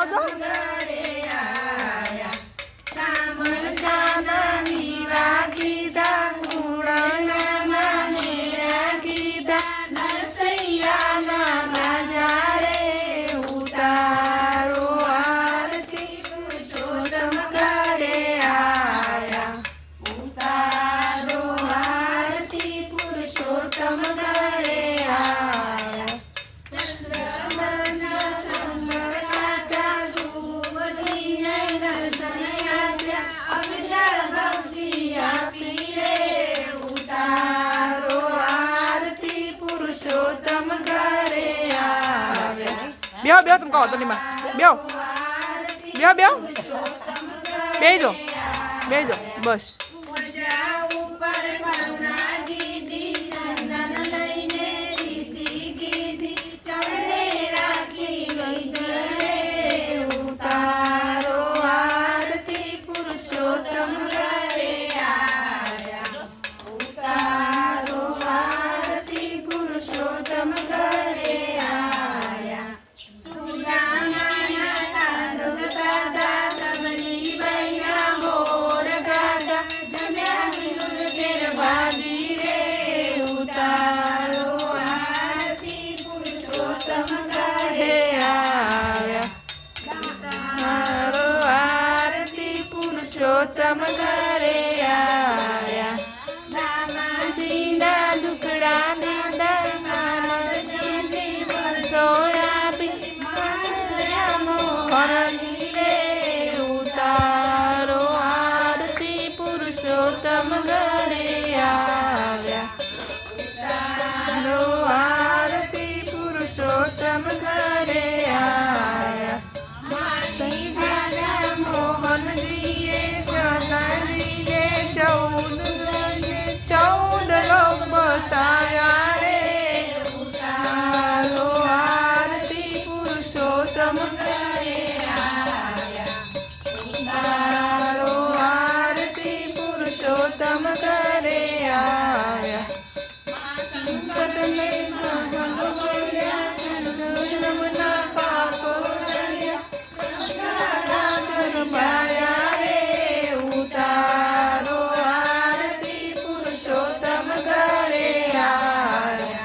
તો béo béo tụi con tụi này mà béo béo béo béo rồi bસ पुरुषोत्तम घरे आया नानाजीना दुखड़ा दादा सोया रे उतारो आरती पुरुषोत्तम घरे आया उतारो आरती पुरुषोत्तम घरे आया मोहन दिए चौद लोग बताया रे उतारो आरती पुरुषोत्तम घरे आया उतारो आरती पुरुषोत्तम घरे आया माया रे उतारो आरती पुरुषोत्तम घरे आया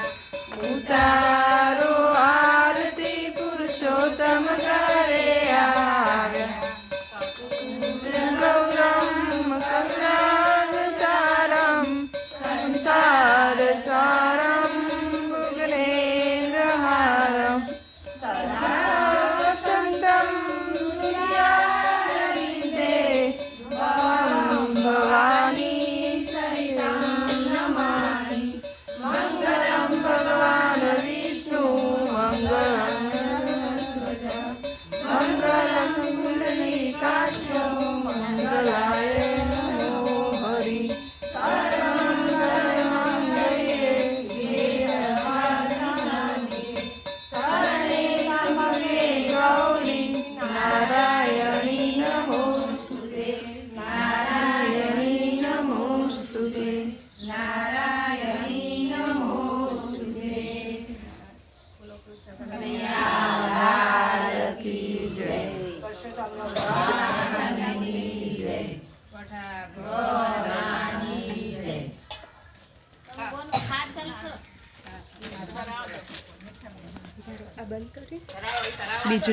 उतारो आरती पुरुषोत्तम घरे आया गौरम करुणाग सारम संसार सारम भुजनेन्द्रहारम सदा वसंतम भवानी सहितं नमामि मंगलम भगवान विष्णु मंगलम पुंडरीकाक्षो मंगलाय नमो हरि सर्वमंगलमांगल्ये शिवे सर्वार्थसाधिके शरणे त्र्यंबके गौरी नारायणी नमोस्तुते नारायणी नमोस्तुते नारायणी नमोस्तुते की जय बंद करें बीजू